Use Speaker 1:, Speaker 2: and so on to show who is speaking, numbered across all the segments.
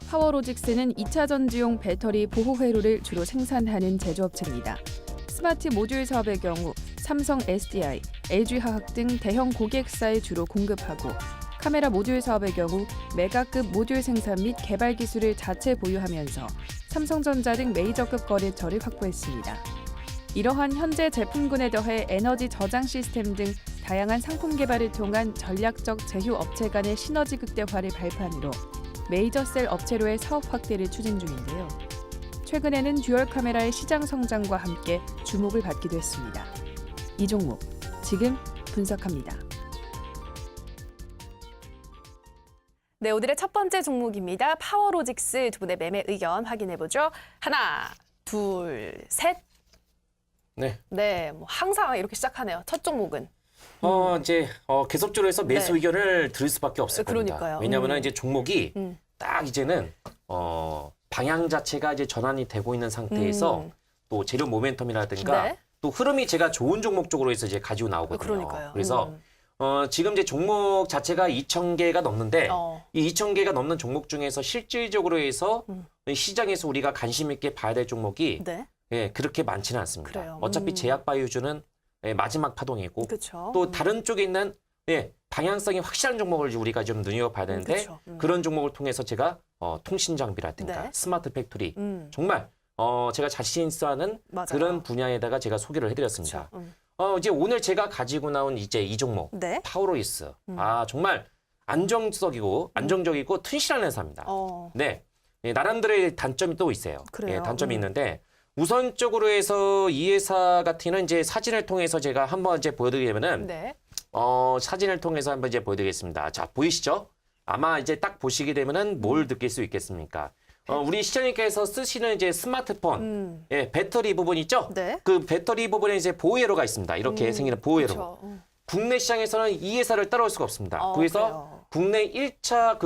Speaker 1: 파워로직스는 2차 전지용 배터리 보호 회로를 주로 생산하는 제조업체입니다. 스마트 모듈 사업의 경우 삼성 SDI, LG화학 등 대형 고객사에 주로 공급하고 카메라 모듈 사업의 경우 메가급 모듈 생산 및 개발 기술을 자체 보유하면서 삼성전자 등 메이저급 거래처를 확보했습니다. 이러한 현재 제품군에 더해 에너지 저장 시스템 등 다양한 상품 개발을 통한 전략적 제휴 업체 간의 시너지 극대화를 발판으로 메이저 셀 업체로의 사업 확대를 추진 중인데요. 최근에는 듀얼 카메라의 시장 성장과 함께 주목을 받기도 했습니다. 이 종목 지금 분석합니다.
Speaker 2: 네, 오늘의 첫 번째 종목입니다. 파워로직스 두 분의 매매 의견 확인해보죠. 하나, 둘, 셋. 네, 뭐 항상 이렇게 시작하네요. 첫 종목은.
Speaker 3: 계속적으로 해서 매수
Speaker 2: 네.
Speaker 3: 의견을 들을 수밖에 없을 겁니다.
Speaker 2: 그러니까요.
Speaker 3: 왜냐하면 이제 종목이 딱 이제는 방향 자체가 이제 전환이 되고 있는 상태에서 또 재료 모멘텀이라든가
Speaker 2: 네.
Speaker 3: 또 흐름이 제가 좋은 종목 쪽으로 해서 이제 가지고 나오거든요.
Speaker 2: 그러니까요.
Speaker 3: 그래서 지금 이제 종목 자체가 2,000개가 넘는데 이 2,000개가 넘는 종목 중에서 실질적으로 해서 시장에서 우리가 관심 있게 봐야 될 종목이
Speaker 2: 네.
Speaker 3: 예, 그렇게 많지는 않습니다.
Speaker 2: 그래요.
Speaker 3: 어차피 제약바이오주는 마지막 파동이고
Speaker 2: 그렇죠.
Speaker 3: 또 다른 쪽에 있는 방향성이 확실한 종목을 우리가 좀 눈여겨봐야 되는데
Speaker 2: 그쵸.
Speaker 3: 그런 종목을 통해서 제가 통신 장비라든가
Speaker 2: 네.
Speaker 3: 스마트 팩토리 정말 제가 자신 있어 하는
Speaker 2: 맞아요.
Speaker 3: 그런 분야에다가 제가 소개를 해드렸습니다.
Speaker 2: 그쵸.
Speaker 3: 이제 오늘 제가 가지고 나온 이제 이 종목
Speaker 2: 네.
Speaker 3: 파워로이스. 정말 안정적이고 튼실한 회사입니다. 네. 나름대로의 단점이 또 있어요.
Speaker 2: 그래요.
Speaker 3: 단점이 있는데 우선적으로 해서 이 회사 같은 경우는 이제 사진을 통해서 제가 한번 이제 보여드리면은
Speaker 2: 네.
Speaker 3: 사진을 통해서 한번 이제 보여드리겠습니다. 자, 보이시죠? 아마 이제 딱 보시게 되면은 뭘 느낄 수 있겠습니까? 우리 시청자님께서 쓰시는 이제 스마트폰, 배터리 부분 있죠?
Speaker 2: 네.
Speaker 3: 그 배터리 부분에 이제 보호회로가 있습니다. 이렇게 생기는 보호회로.
Speaker 2: 그쵸.
Speaker 3: 국내 시장에서는 이 회사를 따라올 수가 없습니다. 그래서
Speaker 2: 그래요.
Speaker 3: 국내 1차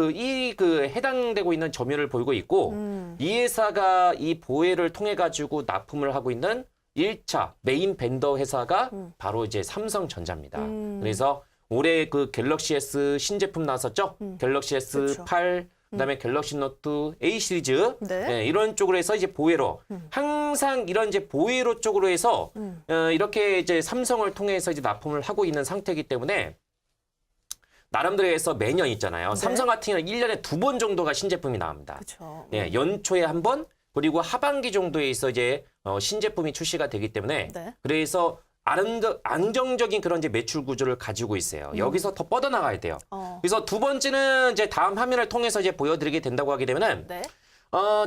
Speaker 3: 해당되고 있는 점유율을 보이고 있고 이 회사가 이 보호회를 통해 가지고 납품을 하고 있는 1차 메인 벤더 회사가 바로 이제 삼성전자입니다. 그래서 올해 그 갤럭시 S 신제품 나왔었죠? 갤럭시 S8 그다음에 갤럭시 노트 A 시리즈
Speaker 2: 네.
Speaker 3: 이런 쪽으로 해서 이제 보회로 항상 이런 이제 보회로 쪽으로 해서 이렇게 이제 삼성을 통해서 이제 납품을 하고 있는 상태이기 때문에 나름대로 해서 매년 있잖아요.
Speaker 2: 네.
Speaker 3: 삼성 같은 경우는 1년에 2번 정도가 신제품이 나옵니다.
Speaker 2: 그렇죠.
Speaker 3: 연초에 한 번, 그리고 하반기 정도에 있어 이제 신제품이 출시가 되기 때문에
Speaker 2: 네.
Speaker 3: 그래서 안정적인 그런 이제 매출 구조를 가지고 있어요. 여기서 더 뻗어나가야 돼요. 그래서 두 번째는 이제 다음 화면을 통해서 이제 보여드리게 된다고 하게 되면은
Speaker 2: 네.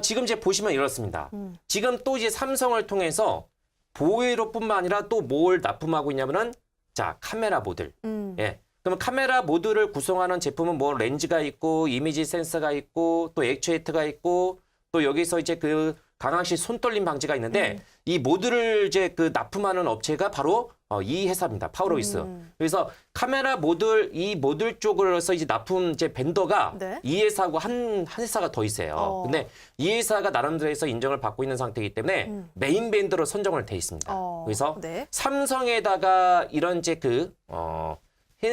Speaker 3: 지금 이제 보시면 이렇습니다. 지금 또 이제 삼성을 통해서 보호회로뿐만 아니라 또 뭘 납품하고 있냐면은 자, 카메라 모듈. 그러면 카메라 모듈을 구성하는 제품은 뭐 렌즈가 있고 이미지 센서가 있고 또 액추에이터가 있고 또 여기서 이제 그 강압식 손떨림 방지가 있는데 이 모듈을 이제 그 납품하는 업체가 바로 이 회사입니다. 파워로이스. 그래서 카메라 모듈 이 모듈 쪽으로서 이제 납품 이제 벤더가
Speaker 2: 네.
Speaker 3: 이 회사하고 한 회사가 더 있어요. 근데 이 회사가 나름대로 해서 인정을 받고 있는 상태이기 때문에 메인 벤더로 선정을 돼 있습니다. 그래서
Speaker 2: 네.
Speaker 3: 삼성에다가 이런 이제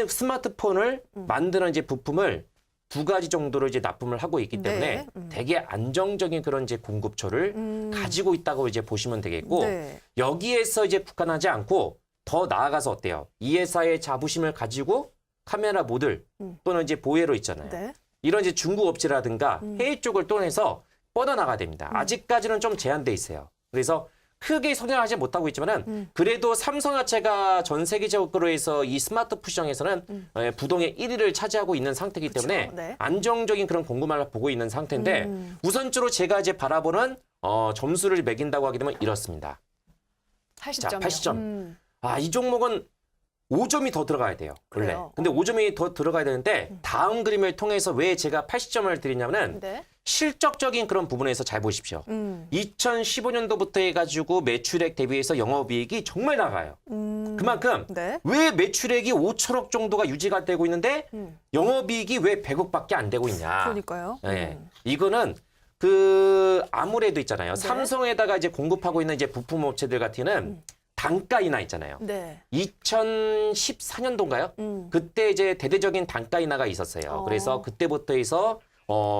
Speaker 3: 스마트폰을 만드는 이제 부품을 두 가지 정도로 이제 납품을 하고 있기 때문에
Speaker 2: 네.
Speaker 3: 되게 안정적인 그런 이제 공급처를 가지고 있다고 이제 보시면 되겠고
Speaker 2: 네.
Speaker 3: 여기에서 이제 국한하지 않고 더 나아가서 어때요? 이 회사의 자부심을 가지고 카메라 모듈 또는 이제 보회로 있잖아요.
Speaker 2: 네.
Speaker 3: 이런 이제 중국 업체라든가 해외 쪽을 통해서 뻗어나가야 됩니다. 아직까지는 좀 제한돼 있어요. 그래서 크게 성장하지 못하고 있지만은 그래도 삼성화재가 전 세계적으로 해서 이 스마트폰 시장에서는 부동의 1위를 차지하고 있는 상태이기 때문에
Speaker 2: 네.
Speaker 3: 안정적인 그런 공급망을 보고 있는 상태인데 우선적으로 제가 이제 바라보는 점수를 매긴다고 하게 되면 이렇습니다.
Speaker 2: 80점이요.
Speaker 3: 자, 80점. 이 종목은 5점이 더 들어가야 돼요. 원래.
Speaker 2: 그래요.
Speaker 3: 근데 5점이 더 들어가야 되는데 다음 그림을 통해서 왜 제가 80점을 드리냐면은
Speaker 2: 네.
Speaker 3: 실적적인 그런 부분에서 잘 보십시오. 2015년도부터 해가지고 매출액 대비해서 영업이익이 정말 나가요. 그만큼
Speaker 2: 네.
Speaker 3: 왜 매출액이 5천억 정도가 유지가 되고 있는데 영업이익이 왜 100억밖에 안 되고 있냐.
Speaker 2: 그러니까요.
Speaker 3: 이거는 아무래도 있잖아요.
Speaker 2: 네.
Speaker 3: 삼성에다가 이제 공급하고 있는 이제 부품 업체들 같은 경우는 단가 인하 있잖아요.
Speaker 2: 네.
Speaker 3: 2014년도인가요? 그때 이제 대대적인 단가 인하가 있었어요. 그래서 그때부터 해서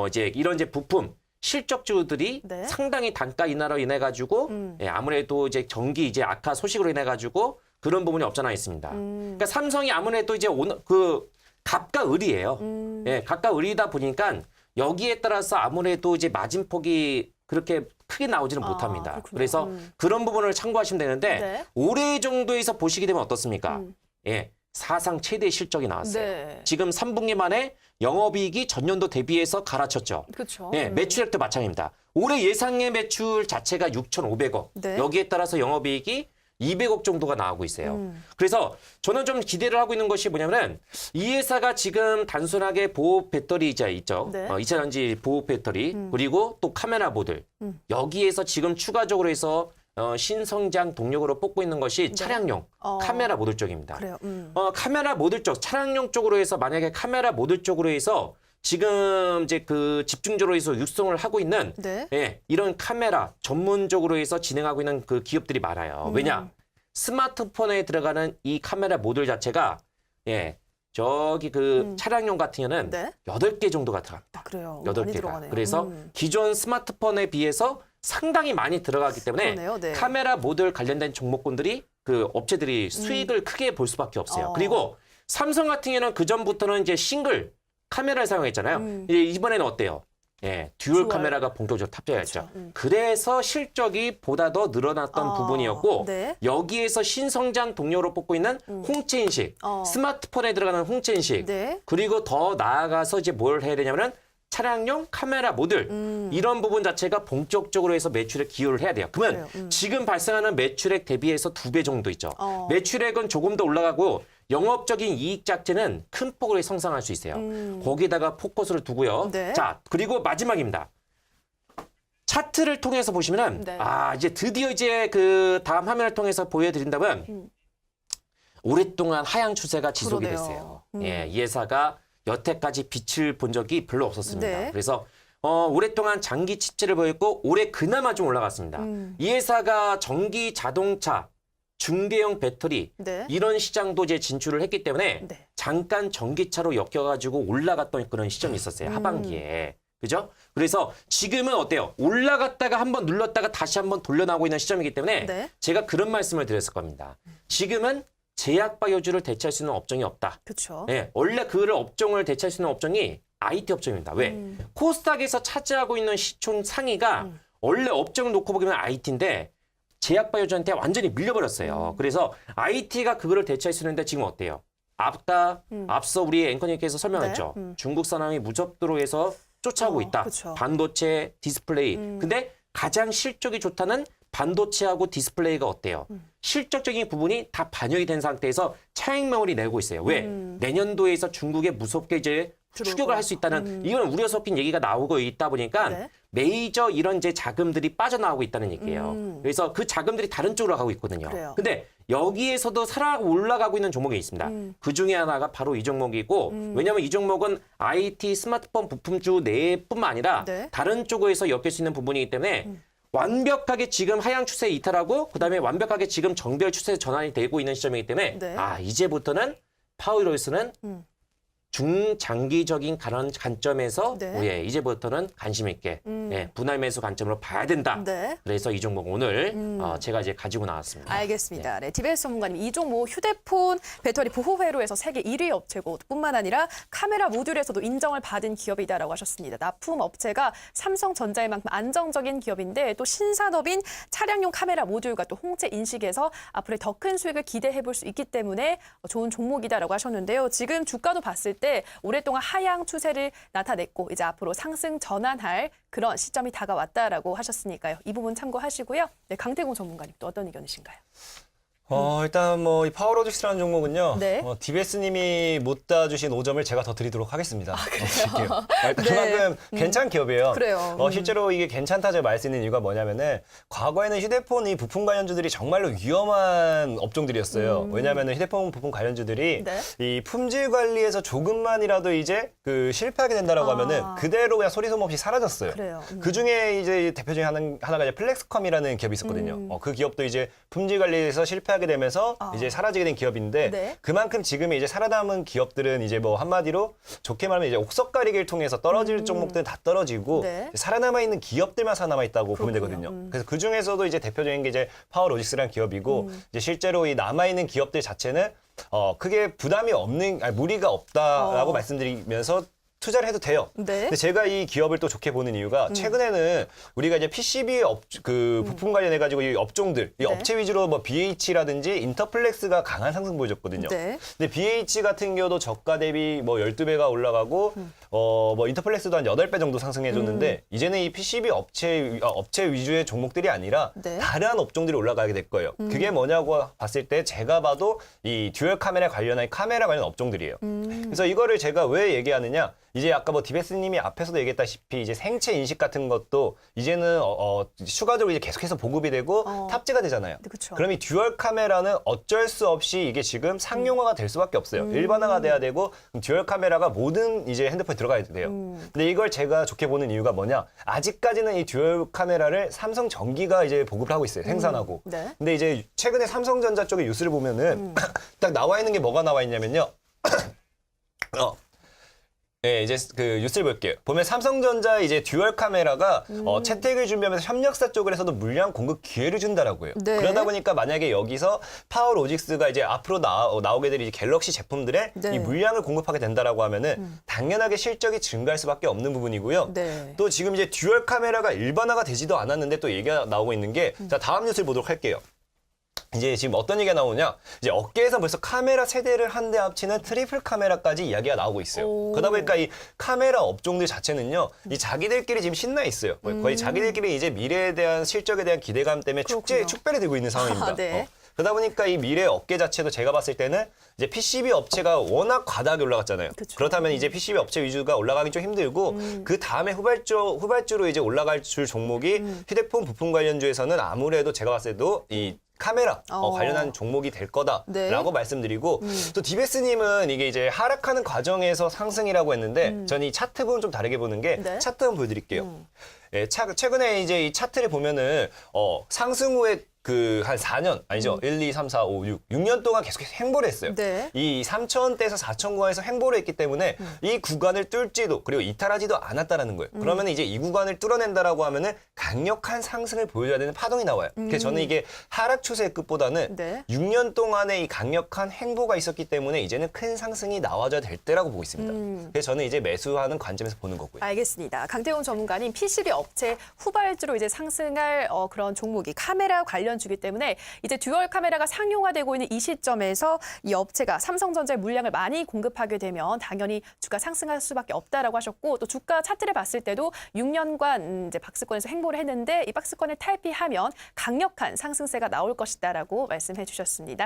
Speaker 3: 이제 이런 이제 부품 실적주들이
Speaker 2: 네.
Speaker 3: 상당히 단가 인하로 인해 가지고 예, 아무래도 이제 경기 이제 악화 소식으로 인해 가지고 그런 부분이 없잖아 있습니다. 그러니까 삼성이 아무래도 이제 그 갑과 을이에요. 예, 갑과 을이다 보니까 여기에 따라서 아무래도 이제 마진폭이 그렇게 크게 나오지는 못합니다.
Speaker 2: 그렇군요.
Speaker 3: 그래서 그런 부분을 참고하시면 되는데
Speaker 2: 네.
Speaker 3: 올해 정도에서 보시게 되면 어떻습니까? 예, 사상 최대 실적이 나왔어요.
Speaker 2: 네.
Speaker 3: 지금 3분기 만에 영업이익이 전년도 대비해서 갈아쳤죠.
Speaker 2: 그렇죠.
Speaker 3: 예, 매출액도 마찬가지입니다. 올해 예상의 매출 자체가 6,500억.
Speaker 2: 네.
Speaker 3: 여기에 따라서 영업이익이 200억 정도가 나오고 있어요. 그래서 저는 좀 기대를 하고 있는 것이 뭐냐면은 이 회사가 지금 단순하게 보호 배터리 이자 있죠.
Speaker 2: 네.
Speaker 3: 2차전지 보호 배터리 그리고 또 카메라 모듈 여기에서 지금 추가적으로 해서 신성장 동력으로 뽑고 있는 것이 차량용 카메라 모듈 쪽입니다.
Speaker 2: 그래요.
Speaker 3: 카메라 모듈 쪽, 차량용 쪽으로 해서 만약에 카메라 모듈 쪽으로 해서 지금 이제 그 집중적으로 해서 육성을 하고 있는
Speaker 2: 네.
Speaker 3: 예, 이런 카메라 전문적으로 해서 진행하고 있는 그 기업들이 많아요. 왜냐? 스마트폰에 들어가는 이 카메라 모듈 자체가 예, 저기 그 차량용 같은 경우는
Speaker 2: 네.
Speaker 3: 8개 정도가 들어갑니다.
Speaker 2: 아, 그래요.
Speaker 3: 8개가.
Speaker 2: 많이 들어가네요.
Speaker 3: 그래서 기존 스마트폰에 비해서 상당히 많이 들어가기 때문에
Speaker 2: 그러네요. 네.
Speaker 3: 카메라 모듈 관련된 종목군들이 그 업체들이 수익을 크게 볼 수밖에 없어요. 그리고 삼성 같은 경우는 그 전부터는 이제 싱글 카메라를 사용했잖아요. 이제 이번에는 어때요? 예, 듀얼 카메라가 본격적으로 탑재했죠. 그래서 실적이 보다 더 늘어났던 부분이었고
Speaker 2: 네.
Speaker 3: 여기에서 신성장 동료로 뽑고 있는 홍채 인식, 스마트폰에 들어가는 홍채 인식,
Speaker 2: 네.
Speaker 3: 그리고 더 나아가서 이제 뭘 해야 되냐면은 차량용 카메라 모듈 이런 부분 자체가 본격적으로 해서 매출에 기여를 해야 돼요. 그러면 지금 발생하는 매출액 대비해서 2배 정도 있죠. 매출액은 조금 더 올라가고 영업적인 이익 자체는 큰 폭으로 성장할 수 있어요. 거기다가 포커스를 두고요.
Speaker 2: 네.
Speaker 3: 자, 그리고 마지막입니다. 차트를 통해서 보시면은
Speaker 2: 네.
Speaker 3: 이제 드디어 이제 그 다음 화면을 통해서 보여드린다면 오랫동안 하향 추세가 지속이
Speaker 2: 그러네요.
Speaker 3: 됐어요. 예, 이 회사가 여태까지 빛을 본 적이 별로 없었습니다.
Speaker 2: 네.
Speaker 3: 그래서 오랫동안 장기 침체를 보였고 올해 그나마 좀 올라갔습니다. 이 회사가 전기 자동차, 중대형 배터리
Speaker 2: 네.
Speaker 3: 이런 시장도 이제 진출을 했기 때문에
Speaker 2: 네.
Speaker 3: 잠깐 전기차로 엮여가지고 올라갔던 그런 시점이 있었어요. 하반기에. 그죠? 그래서 지금은 어때요? 올라갔다가 한번 눌렀다가 다시 한번 돌려 나오고 있는 시점이기 때문에
Speaker 2: 네.
Speaker 3: 제가 그런 말씀을 드렸을 겁니다. 지금은 제약바이오주를 대체할 수 있는 업종이 없다.
Speaker 2: 그렇죠.
Speaker 3: 예, 원래 그를 업종을 대체할 수 있는 업종이 IT 업종입니다. 왜? 코스닥에서 차지하고 있는 시총 상위가 원래 업종을 놓고 보면 IT인데 제약바이오주한테 완전히 밀려버렸어요. 그래서 IT가 그거를 대체할 수 있는데 지금 어때요? 앞서 우리 앵커님께서 설명했죠. 중국 산업이 무접도로 해서 쫓아오고 있다.
Speaker 2: 그쵸.
Speaker 3: 반도체, 디스플레이. 근데 가장 실적이 좋다는 반도체하고 디스플레이가 어때요? 실적적인 부분이 다 반영이 된 상태에서 차익 매물이 내고 있어요. 왜? 내년도에서 중국에 무섭게 이제 추격을 할 수 있다는 이건 우려 섞인 얘기가 나오고 있다 보니까
Speaker 2: 네.
Speaker 3: 메이저 이런 이제 자금들이 빠져나오고 있다는 얘기예요. 그래서 그 자금들이 다른 쪽으로 가고 있거든요.
Speaker 2: 그래요.
Speaker 3: 근데 여기에서도 살아 올라가고 있는 종목이 있습니다. 그 중에 하나가 바로 이 종목이고 왜냐하면 이 종목은 IT 스마트폰 부품주 내뿐만 아니라
Speaker 2: 네.
Speaker 3: 다른 쪽에서 엮일 수 있는 부분이기 때문에 완벽하게 지금 하향 추세 이탈하고 그다음에 완벽하게 지금 정별 추세 전환이 되고 있는 시점이기 때문에
Speaker 2: 네.
Speaker 3: 이제부터는 파워로이스는 중장기적인 관점에서
Speaker 2: 네.
Speaker 3: 예, 이제부터는 관심 있게 예, 분할 매수 관점으로 봐야 된다.
Speaker 2: 네.
Speaker 3: 그래서 이 종목 오늘 제가 이제 가지고 나왔습니다.
Speaker 2: 알겠습니다. 네, TBS 전문가님 이 종목 휴대폰 배터리 보호 회로에서 세계 1위 업체고 뿐만 아니라 카메라 모듈에서도 인정을 받은 기업이다라고 하셨습니다. 납품 업체가 삼성전자의 만큼 안정적인 기업인데 또 신산업인 차량용 카메라 모듈과 또 홍채 인식에서 앞으로 더 큰 수익을 기대해 볼 수 있기 때문에 좋은 종목이다라고 하셨는데요. 지금 주가도 봤을 때 오랫동안 하향 추세를 나타냈고 이제 앞으로 상승 전환할 그런 시점이 다가왔다라고 하셨으니까요. 이 부분 참고하시고요. 네, 강태공 전문가님 또 어떤 의견이신가요?
Speaker 4: 일단 뭐 이 파워로직스라는 종목은요.
Speaker 2: 네.
Speaker 4: DBS님이 못 따주신 5점을 제가 더 드리도록 하겠습니다. 드릴게요. 일단
Speaker 2: 네.
Speaker 4: 그만큼 괜찮은 기업이에요.
Speaker 2: 그래요.
Speaker 4: 실제로 이게 괜찮다고 말 수 있는 이유가 뭐냐면은 과거에는 휴대폰 이 부품 관련주들이 정말로 위험한 업종들이었어요. 왜냐하면은 휴대폰 부품 관련주들이
Speaker 2: 네.
Speaker 4: 이 품질 관리에서 조금만이라도 이제 그 실패하게 된다라고 하면은 그대로 그냥 소리 소문 없이 사라졌어요.
Speaker 2: 그래요.
Speaker 4: 그 중에 이제 대표 중에 하나가 이제 플렉스컴이라는 기업이 있었거든요. 그 기업도 이제 품질 관리에서 실패하게 끝나게 되면서 이제 사라지게 된 기업인데
Speaker 2: 네.
Speaker 4: 그만큼 지금 이제 살아남은 기업들은 이제 뭐 한마디로 좋게 말하면 이제 옥석 가리기를 통해서 떨어질 종목들은 다 떨어지고
Speaker 2: 네.
Speaker 4: 살아남아 있는 기업들만 살아남아 있다고 보면
Speaker 2: 그렇군요.
Speaker 4: 되거든요. 그래서 그 중에서도 이제 대표적인 게 이제 파워로직스라는 기업이고 이제 실제로 이 남아 있는 기업들 자체는 크게 부담이 없는 무리가 없다라고 말씀드리면서 투자를 해도 돼요.
Speaker 2: 네.
Speaker 4: 근데 제가 이 기업을 또 좋게 보는 이유가 최근에는 우리가 이제 PCB 부품 관련해 가지고 이 업종들, 이
Speaker 2: 네.
Speaker 4: 업체 위주로 뭐 BH라든지 인터플렉스가 강한 상승 보여줬거든요.
Speaker 2: 네.
Speaker 4: 근데 BH 같은 경우도 저가 대비 뭐 12배가 올라가고 뭐 인터플렉스도 한 8배 정도 상승해 줬는데 이제는 이 PCB 업체 위주의 종목들이 아니라
Speaker 2: 네.
Speaker 4: 다른 업종들이 올라가게 될 거예요. 그게 뭐냐고 봤을 때 제가 봐도 이 듀얼 카메라 관련한 카메라 관련 업종들이에요. 그래서 이거를 제가 왜 얘기하느냐? 이제 아까 뭐 디베스님이 앞에서도 얘기했다시피 이제 생체 인식 같은 것도 이제는 추가적으로 이제 계속해서 보급이 되고 탑재가 되잖아요.
Speaker 2: 네, 그쵸.
Speaker 4: 그럼 이 듀얼 카메라는 어쩔 수 없이 이게 지금 상용화가 될 수밖에 없어요. 일반화가 돼야 되고 듀얼 카메라가 모든 이제 핸드폰에 들어가야 돼요. 근데 이걸 제가 좋게 보는 이유가 뭐냐? 아직까지는 이 듀얼 카메라를 삼성전기가 이제 보급을 하고 있어요. 생산하고.
Speaker 2: 네.
Speaker 4: 근데 이제 최근에 삼성전자 쪽의 뉴스를 보면은 딱 나와 있는 게 뭐가 나와 있냐면요. 네, 이제 그 뉴스를 볼게요. 보면 삼성전자 이제 듀얼 카메라가 채택을 준비하면서 협력사 쪽에서도 물량 공급 기회를 준다라고요.
Speaker 2: 네.
Speaker 4: 그러다 보니까 만약에 여기서 파워로직스가 이제 앞으로 나오게 될 이제 갤럭시 제품들의
Speaker 2: 네.
Speaker 4: 이 물량을 공급하게 된다라고 하면은 당연하게 실적이 증가할 수밖에 없는 부분이고요.
Speaker 2: 네.
Speaker 4: 또 지금 이제 듀얼 카메라가 일반화가 되지도 않았는데 또 얘기가 나오고 있는 게 자, 다음 뉴스를 보도록 할게요. 이제 지금 어떤 얘기가 나오냐? 이제 업계에서 벌써 카메라 세대를 한 대 합치는 트리플 카메라까지 이야기가 나오고 있어요. 그러다 보니까 이 카메라 업종들 자체는요, 이 자기들끼리 지금 신나 있어요. 거의 자기들끼리 이제 미래에 대한 실적에 대한 기대감 때문에
Speaker 2: 그렇군요.
Speaker 4: 축배를 들고 있는 상황입니다.
Speaker 2: 네.
Speaker 4: 그러다 보니까 이 미래 업계 자체도 제가 봤을 때는 이제 PCB 업체가 워낙 과다하게 올라갔잖아요.
Speaker 2: 그쵸.
Speaker 4: 그렇다면 이제 PCB 업체 위주가 올라가기 좀 힘들고 그 다음에 후발주로 이제 올라갈 줄 종목이 휴대폰 부품 관련주에서는 아무래도 제가 봤을 때도 이 카메라 관련한 종목이 될 거다라고
Speaker 2: 네.
Speaker 4: 말씀드리고 또 디베스님은 이게 이제 하락하는 과정에서 상승이라고 했는데 저는 이 차트 부분 좀 다르게 보는 게
Speaker 2: 네.
Speaker 4: 차트 한번 보여드릴게요. 예, 최근에 이제 이 차트를 보면은 상승 후에 그 한 4년 아니죠. 1, 2, 3, 4, 5, 6년 동안 계속 횡보를 했어요.
Speaker 2: 네.
Speaker 4: 이 3,000대에서 4,000 구간에서 횡보를 했기 때문에 이 구간을 뚫지도 그리고 이탈하지도 않았다라는 거예요. 그러면 이제 이 구간을 뚫어낸다라고 하면은 강력한 상승을 보여줘야 되는 파동이 나와요. 그래서 저는 이게 하락 추세의 끝보다는
Speaker 2: 네.
Speaker 4: 6년 동안의 이 강력한 횡보가 있었기 때문에 이제는 큰 상승이 나와줘야 될 때라고 보고 있습니다. 그래서 저는 이제 매수하는 관점에서 보는 거고요.
Speaker 2: 알겠습니다. 강태훈 전문가님, PCB 업체 후발주로 이제 상승할 그런 종목이 카메라 관련주기 때문에 이제 듀얼 카메라가 상용화되고 있는 이 시점에서 이 업체가 삼성전자의 물량을 많이 공급하게 되면 당연히 주가 상승할 수밖에 없다라고 하셨고 또 주가 차트를 봤을 때도 6년간 이제 박스권에서 횡보를 했는데 이 박스권을 탈피하면 강력한 상승세가 나올 것이다라고 말씀해 주셨습니다.